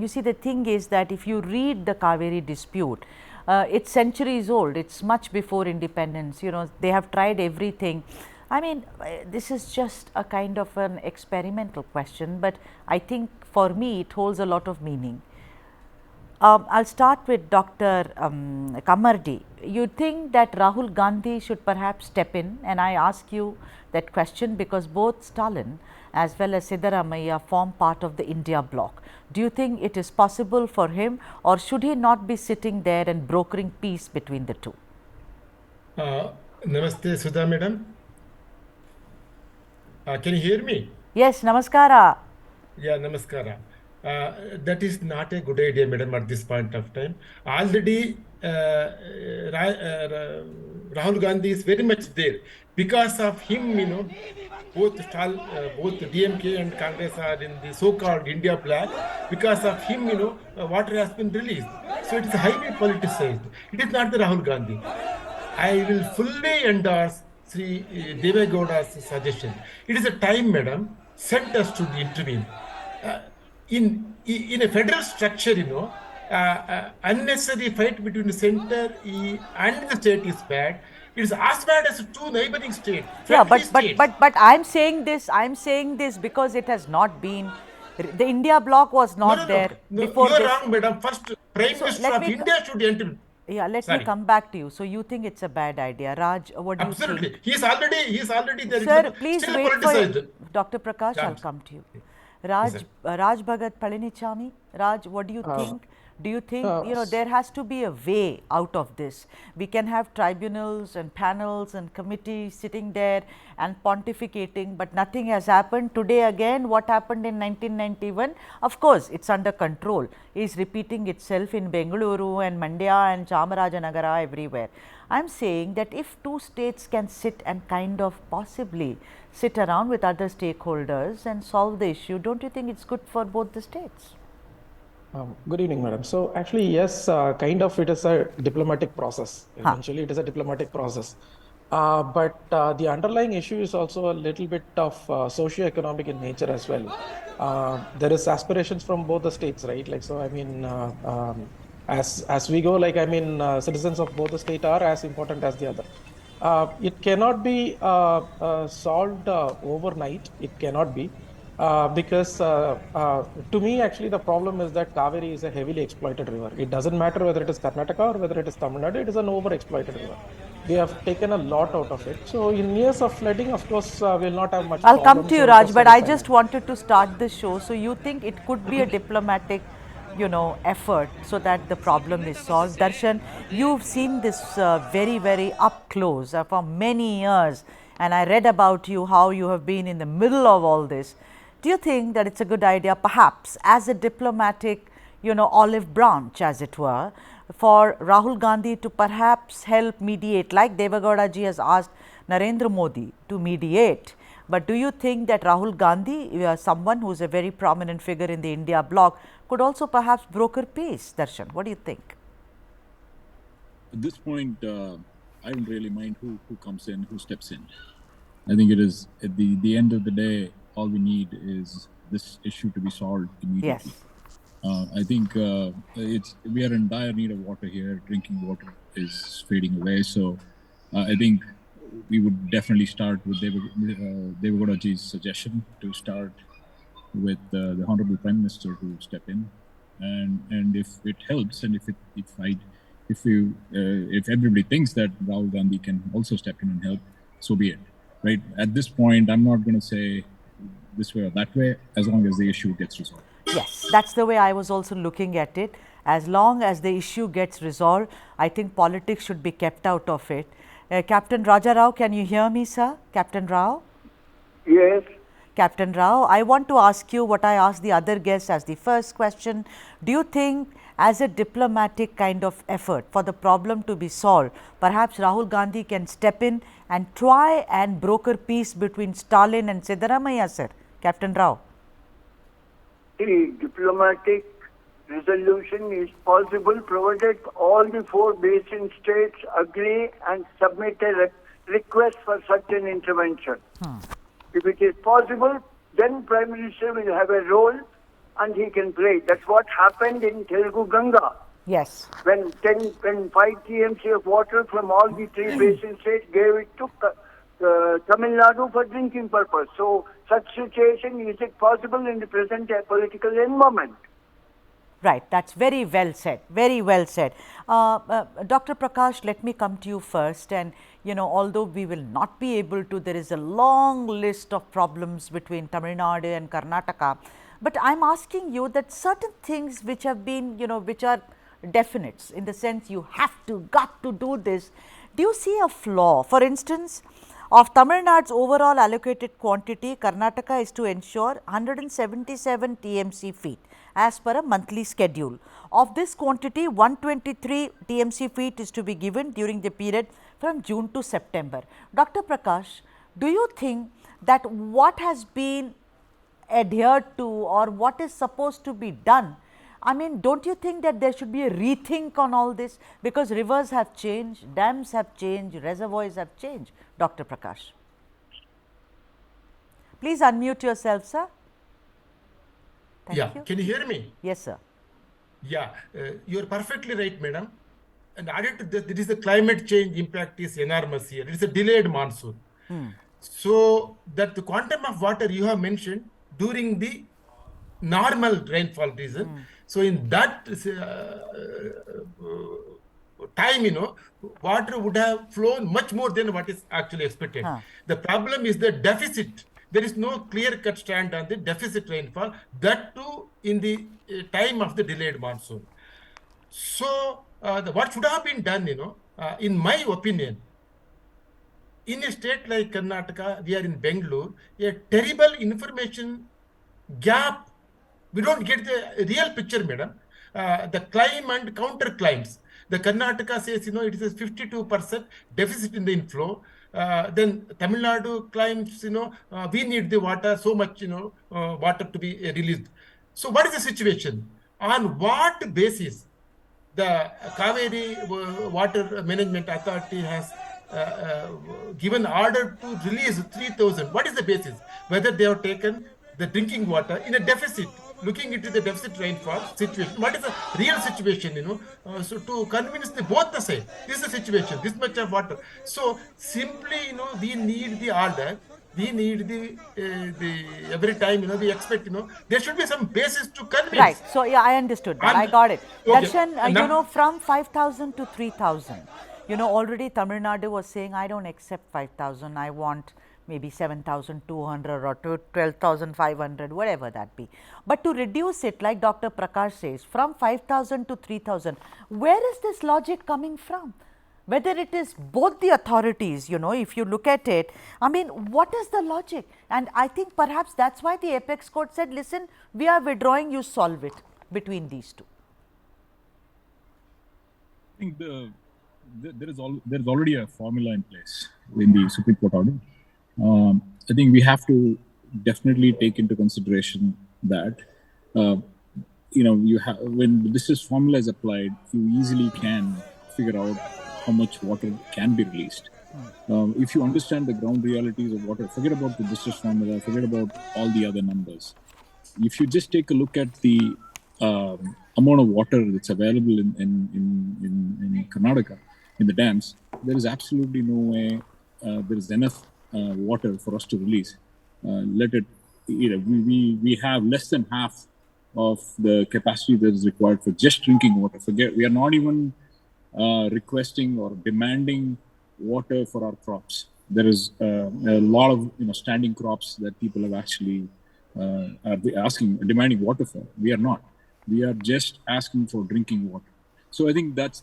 you see, the thing is that if you read the Cauvery dispute, it's centuries old, it's much before independence, you know, they have tried everything. I mean, this is just a kind of an experimental question, but I think for me it holds a lot of meaning. I'll start with Dr. Kammardi. You think that Rahul Gandhi should perhaps step in, and I ask you that question because both Stalin as well as Siddaramaiah form part of the India bloc. Do you think it is possible for him, or should he not be sitting there and brokering peace between the two? Namaste, Sudha madam. Can you hear me? Yes, namaskara. Yeah, namaskara. That is not a good idea, madam, at this point of time. Already, Rahul Gandhi is very much there. Because of him, you know, both DMK and Congress are in the so-called India bloc. Because of him, you know, water has been released. So it is highly politicized. It is not the Rahul Gandhi. I will fully endorse Sri Devegowda's suggestion. It is a time, madam, sent us to the intervene. In a federal structure, you know, unnecessary fight between the center and the state is bad. It is as bad as two neighboring states. Yeah, but I'm saying this because it has not been. The India bloc was not there before this. You are this. wrong, madam. First, Prime Minister of India should enter. Yeah, let me come back to you. So you think it's a bad idea, Raj? What do you think? Absolutely, he is already there. Sir, please wait for Dr. Prakash. I'll come to you. Raj Bhagat Palanichamy. Raj, what do you think? Do you think, you know, there has to be a way out of this? We can have tribunals and panels and committees sitting there and pontificating, but nothing has happened. Today again, what happened in 1991? Of course, it's under control. It's repeating itself in Bengaluru and Mandya and Chamarajanagara, everywhere. I'm saying that if two states can sit and kind of possibly sit around with other stakeholders and solve the issue, don't you think it's good for both the states? Good evening, madam. So actually, yes, kind of it is a diplomatic process. Eventually, it is a diplomatic process. But the underlying issue is also a little bit of socio-economic in nature as well. There is aspirations from both the states, right? Like, so I mean, as we go, like, I mean, citizens of both the state are as important as the other. It cannot be solved overnight. It cannot be. Because to me, actually, the problem is that Cauvery is a heavily exploited river. It doesn't matter whether it is Karnataka or whether it is Tamil Nadu, it is an overexploited river. We have taken a lot out of it. So in years of flooding, of course, we'll not have much. I'll come to you, Raj, but I just wanted to start the show. So you think it could be a diplomatic, you know, effort so that the problem is solved? Darshan, you've seen this very, very up close for many years, and I read about you, how you have been in the middle of all this. Do you think that it's a good idea, perhaps as a diplomatic, you know, olive branch, as it were, for Rahul Gandhi to perhaps help mediate, like Devegowda ji has asked Narendra Modi to mediate? But do you think that Rahul Gandhi, someone who is a very prominent figure in the India bloc, could also perhaps broker peace? Darshan, what do you think? At this point, I don't really mind who comes in, who steps in. I think it is at the end of the day, all we need is this issue to be solved immediately. Yes. I think we are in dire need of water here. Drinking water is fading away. So I think we would definitely start with Devegowda ji's suggestion to start with the Honorable Prime Minister to step in, and if it helps, and if everybody thinks that Rahul Gandhi can also step in and help, so be it. Right at this point, I'm not going to say this way or that way, as long as the issue gets resolved. Yes, that's the way I was also looking at it. As long as the issue gets resolved, I think politics should be kept out of it. Captain Raja Rao, can you hear me, sir? Captain Rao? Yes. Captain Rao, I want to ask you what I asked the other guests as the first question. Do you think, as a diplomatic kind of effort for the problem to be solved, perhaps Rahul Gandhi can step in and try and broker peace between Stalin and Siddaramaiah, sir? Captain Rao. The diplomatic resolution is possible provided all the four basin states agree and submit a request for such an intervention. If it is possible, then Prime Minister will have a role and he can play. That's what happened in Telugu Ganga. Yes. When 5 TMC of water from all the three basin states gave it to Tamil Nadu for drinking purpose. So such situation, is it possible in the present political environment? Right, that's very well said, very well said. Dr. Prakash, let me come to you first, and although we will not be able to, there is a long list of problems between Tamil Nadu and Karnataka, but I am asking you that certain things which have been, which are definites, in the sense you have to, got to do this, do you see a flaw? For instance, of Tamil Nadu's overall allocated quantity, Karnataka is to ensure 177 TMC feet as per a monthly schedule. Of this quantity, 123 TMC feet is to be given during the period from June to September. Dr. Prakash, do you think that what has been adhered to or what is supposed to be done, I mean, don't you think that there should be a rethink on all this, because rivers have changed, dams have changed, reservoirs have changed? Dr. Prakash, please unmute yourself, sir. Thank you. Can you hear me? Yes, sir. Yeah, you are perfectly right, madam. And added to that, there is the climate change impact is enormous here. It is a delayed monsoon. So that the quantum of water you have mentioned during the normal rainfall season. So in that time, water would have flown much more than what is actually expected. The problem is the deficit. There is no clear-cut stand on the deficit rainfall, that too in the time of the delayed monsoon. So what should have been done, in my opinion, in a state like Karnataka, we are in Bangalore, a terrible information gap. We don't get the real picture, madam. The climb and counter climbs. The Karnataka says, it is a 52% deficit in the inflow. Then Tamil Nadu claims, we need the water, so much, water to be released. So what is the situation? On what basis the Cauvery Water Management Authority has given order to release 3,000? What is the basis? Whether they have taken the drinking water in a deficit, looking into the deficit rainfall situation. What is the real situation, so to convince both the side, this is the situation, this much of water. So simply, we need the order, we need the every time, we expect, there should be some basis to convince. Right. So, yeah, I understood that. I got it. Okay. Darshan, from 5,000 to 3,000, already Tamil Nadu was saying, I don't accept 5,000, I want maybe 7,200 or 12,500, whatever that be. But to reduce it, like Dr. Prakash says, from 5,000 to 3,000, where is this logic coming from? Whether it is both the authorities, if you look at it, I mean, what is the logic? And I think perhaps that's why the apex court said, listen, we are withdrawing, you solve it between these two. I think there is already a formula in place in the Supreme Court order. I think we have to definitely take into consideration that when this formula is applied, you easily can figure out how much water can be released. If you understand the ground realities of water, forget about the distress formula, forget about all the other numbers. If you just take a look at the amount of water that's available in Karnataka, in the dams, there is absolutely no way there is enough water for us to release. We have less than half of the capacity that is required for just drinking water. We are not even requesting or demanding water for our crops. There is a lot of standing crops that people have actually demanding water for. We are not. We are just asking for drinking water. So I think that's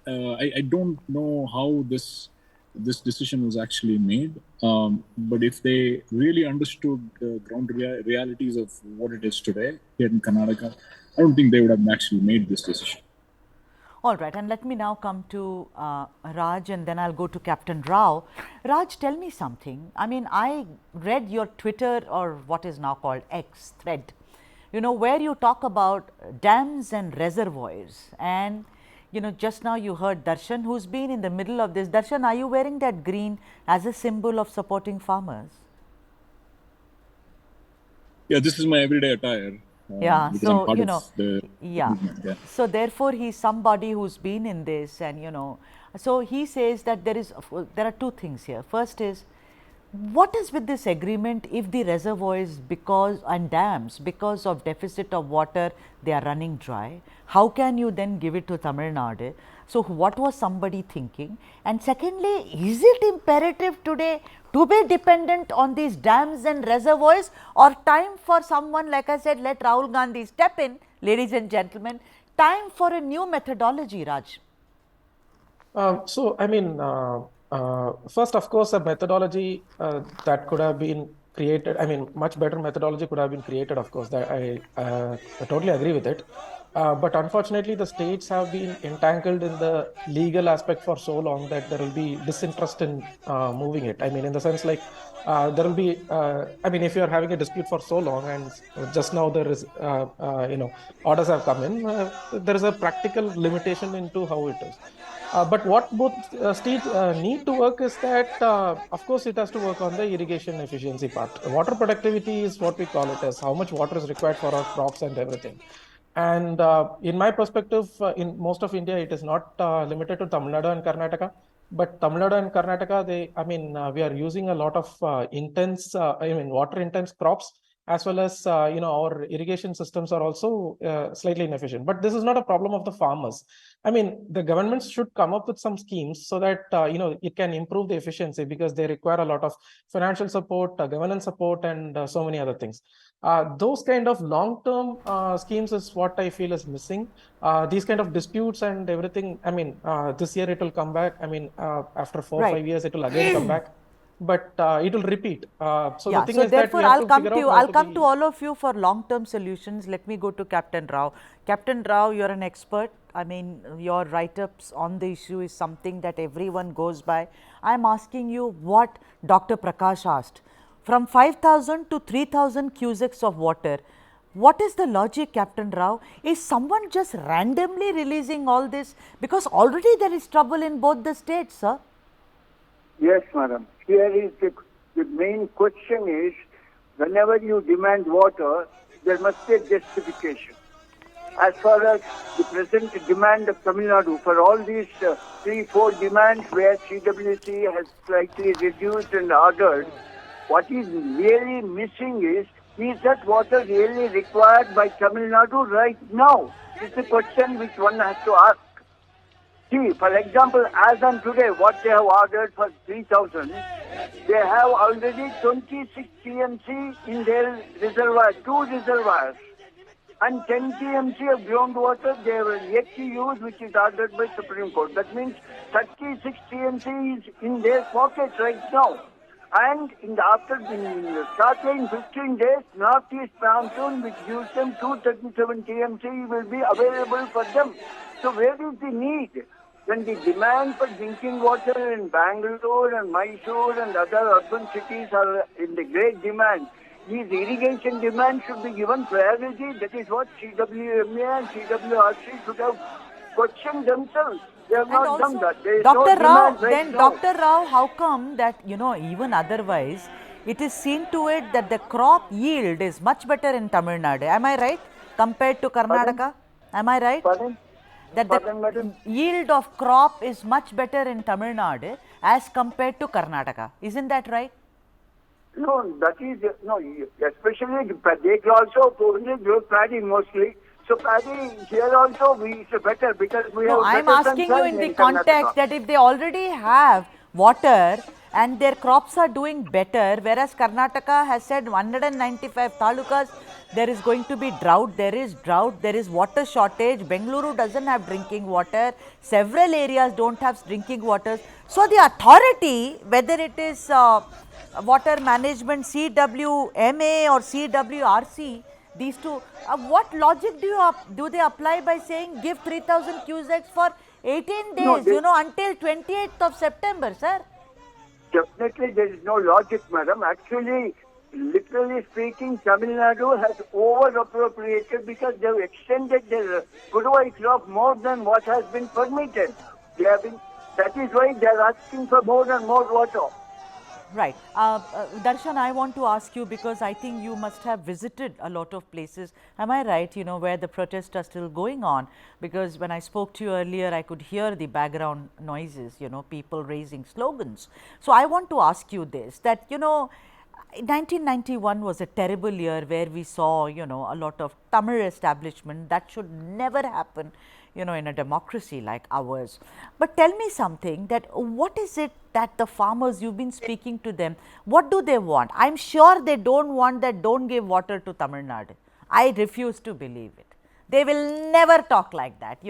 I don't know how this decision was actually made, but if they really understood the ground realities of what it is today here in Karnataka, I don't think they would have actually made this decision. All right, and let me now come to Raj, and then I'll go to Captain Rao. Raj, tell me something. I mean, I read your Twitter, or what is now called X thread, where you talk about dams and reservoirs, and just now you heard Darshan, who's been in the middle of this. Darshan, are you wearing that green as a symbol of supporting farmers? Yeah, this is my everyday attire. Yeah, because I'm so part of the yeah. movement. Yeah. So therefore, he's somebody who's been in this, and so he says that there are two things here. First is, what is with this agreement if the reservoirs and dams, because of deficit of water, they are running dry? How can you then give it to Tamil Nadu? So what was somebody thinking? And secondly, is it imperative today to be dependent on these dams and reservoirs, or time for someone, like I said, let Rahul Gandhi step in, ladies and gentlemen, time for a new methodology, Raj? So, I mean, first, of course, a methodology that could have been created, I mean, much better methodology could have been created, of course, that I totally agree with it. But unfortunately, the states have been entangled in the legal aspect for so long that there will be disinterest in moving it. I mean, in the sense like there will be, I mean, if you are having a dispute for so long and just now there is, orders have come in, there is a practical limitation into how it is. But what both states need to work is that, of course, it has to work on the irrigation efficiency part. Water productivity is what we call it as how much water is required for our crops and everything. And in my perspective, in most of India, it is not limited to Tamil Nadu and Karnataka. But Tamil Nadu and Karnataka, we are using a lot of water intense crops, as well as our irrigation systems are also slightly inefficient. But this is not a problem of the farmers. I mean, the governments should come up with some schemes so that it can improve the efficiency, because they require a lot of financial support, governance support, and so many other things. Those kind of long-term schemes is what I feel is missing. These kind of disputes and everything. I mean, this year it will come back. I mean, after 4 or 5 years, it will again come back. But it will repeat. So yeah, the thing so is that therefore, we have I'll to come figure to you. out how I'll to come be... to all of you for long-term solutions. Let me go to Captain Rao. Captain Rao, you're an expert. I mean, your write-ups on the issue is something that everyone goes by. I'm asking you what Dr. Prakash asked. From 5,000 to 3,000 cusecs of water, what is the logic, Captain Rao? Is someone just randomly releasing all this? Because already there is trouble in both the states, sir. Yes, madam. Here is the main question is, whenever you demand water, there must be a justification. As far as the present demand of Tamil Nadu, for all these 3-4 demands where CWRC has slightly reduced and ordered, what is really missing is that water really required by Tamil Nadu right now? It's a question which one has to ask. See, for example, as on today, what they have ordered for 3,000, they have already 26 TMC in their reservoir, 2 reservoirs, and 10 TMC of groundwater they have yet to use, which is ordered by Supreme Court. That means 36 TMC is in their pocket right now. And shortly in 15 days, Northeast monsoon, which gives them 237 TMC, will be available for them. So where is the need? When the demand for drinking water in Bangalore and Mysore and other urban cities are in the great demand, these irrigation demands should be given priority. That is what CWMA and CWRC should have questioned themselves. They have not done that. There is Dr. no Rao, demand right then now. Dr. Rao, how come that, even otherwise, it is seen to it that the crop yield is much better in Tamil Nadu? Am I right? Compared to Karnataka? Pardon? Am I right? Pardon? That the yield of crop is much better in Tamil Nadu as compared to Karnataka. Isn't that right? No, that is, no, especially they also only grow paddy mostly. So paddy here also is better because we have. No, I am asking you in the context that if they already have water and their crops are doing better, whereas Karnataka has said 195 talukas, there is going to be drought, there is water shortage, Bengaluru doesn't have drinking water, several areas don't have drinking water. So the authority, whether it is water management, CWMA or CWRC, these two, what logic do they apply by saying give 3,000 cusecs for 18 days, until 28th of September, sir? Definitely there is no logic, madam. Actually, literally speaking, Tamil Nadu has over-appropriated because they have extended their Cauvery crop more than what has been permitted. That is why they are asking for more and more water. Right. Darshan, I want to ask you because I think you must have visited a lot of places. Am I right, where the protests are still going on? Because when I spoke to you earlier, I could hear the background noises, people raising slogans. So I want to ask you this, that, 1991 was a terrible year where we saw, a lot of Tamil establishment. That should never happen, in a democracy like ours. But tell me something, that what is it that the farmers, you've been speaking to them, what do they want? I'm sure they don't want that don't give water to Tamil Nadu. I refuse to believe it. They will never talk like that,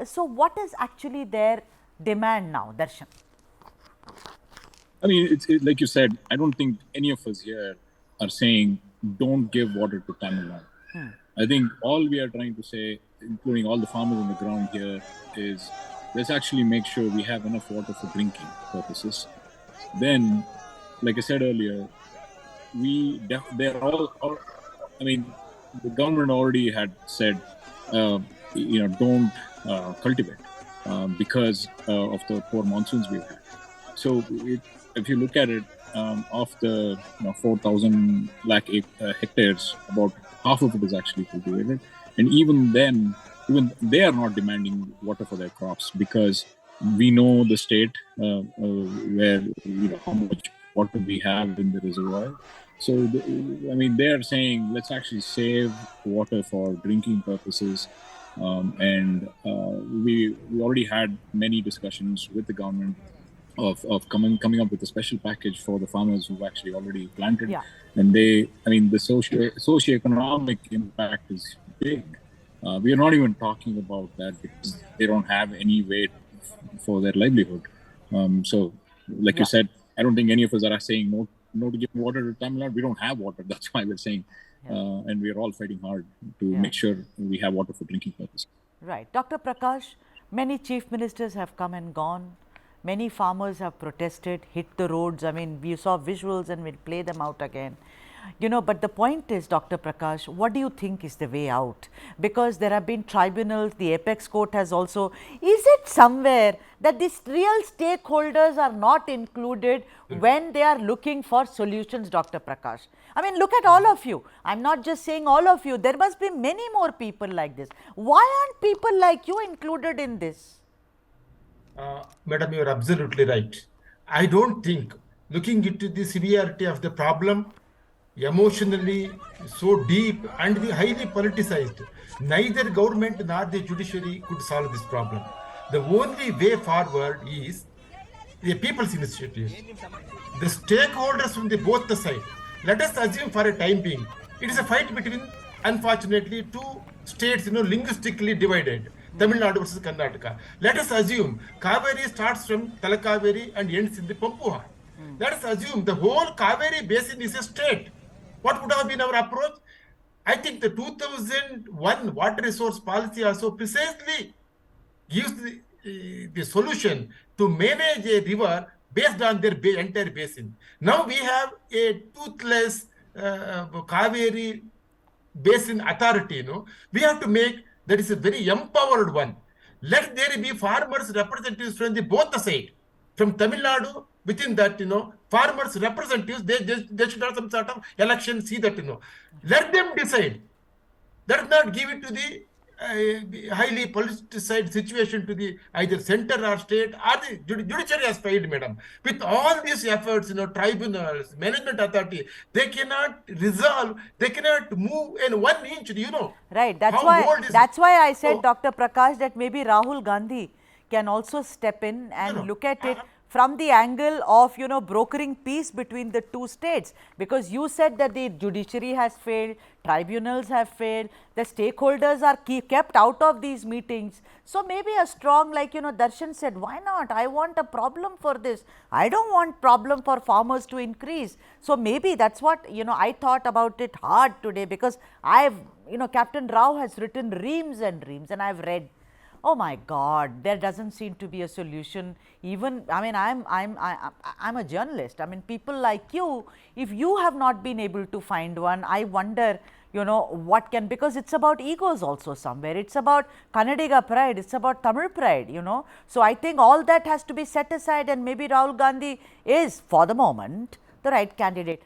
So what is actually their demand now, Darshan? I mean, like you said, I don't think any of us here are saying don't give water to Tamil Nadu. I think all we are trying to say, including all the farmers on the ground here, is let's actually make sure we have enough water for drinking purposes. Then, like I said earlier, they're all I mean, the government already had said, don't cultivate because of the poor monsoons we've had. So if you look at it, of the 4,000 lakh hectares, about half of it is actually cultivated. And even then, even they are not demanding water for their crops because we know the state where, how much water we have in the reservoir. So, they are saying let's actually save water for drinking purposes. We already had many discussions with the government of coming up with a special package for the farmers who've actually already planted. Yeah. And the socioeconomic impact is big. We are not even talking about that because they don't have any way for their livelihood. So, like you said, I don't think any of us are saying no to give water to Tamil Nadu. We don't have water. That's why we're saying, and we are all fighting hard to make sure we have water for drinking purposes. Right. Dr. Prakash, many chief ministers have come and gone. Many farmers have protested, hit the roads. I mean, we saw visuals and we'll play them out again. But the point is, Dr. Prakash, what do you think is the way out? Because there have been tribunals, the apex court has also. Is it somewhere that these real stakeholders are not included when they are looking for solutions, Dr. Prakash? I mean, look at all of you. I'm not just saying all of you. There must be many more people like this. Why aren't people like you included in this? Madam, you are absolutely right. I don't think, looking into the severity of the problem, emotionally so deep and highly politicized, neither government nor the judiciary could solve this problem. The only way forward is the people's initiative. The stakeholders from both the side. Let us assume for a time being, it is a fight between, unfortunately, two states, linguistically divided. Tamil Nadu versus Karnataka. Let us assume Cauvery starts from Talakaveri and ends in the Pampuha. Let us assume the whole Cauvery basin is a state. What would have been our approach? I think the 2001 water resource policy also precisely gives the solution to manage a river based on their entire basin. Now we have a toothless Cauvery basin authority. We have to make that is a very empowered one. Let there be farmers representatives from both the side. From Tamil Nadu, within that, farmers representatives, they should have some sort of election, see that, Let them decide. Let not give it to the highly politicized situation to the either center or state or the judiciary has failed, madam. With all these efforts, tribunals, management authority, they cannot resolve, they cannot move in 1 inch, Right. That's why I said, Dr. Prakash, that maybe Rahul Gandhi can also step in and look at it from the angle of, brokering peace between the two states. Because you said that the judiciary has failed, tribunals have failed, the stakeholders are kept out of these meetings. So maybe a strong, like, Darshan said, why not? I want a problem for this. I don't want problem for farmers to increase. So maybe that's what, I thought about it hard today because Captain Rao has written reams and reams and I've read. Oh my God, there doesn't seem to be a solution. Even, I mean, I'm a journalist. I mean, people like you, if you have not been able to find one, I wonder, you know, what can, because it's about egos also somewhere. It's about Kannadiga pride, it's about Tamil pride, you know. So I think all that has to be set aside, and maybe Rahul Gandhi is, for the moment, the right candidate.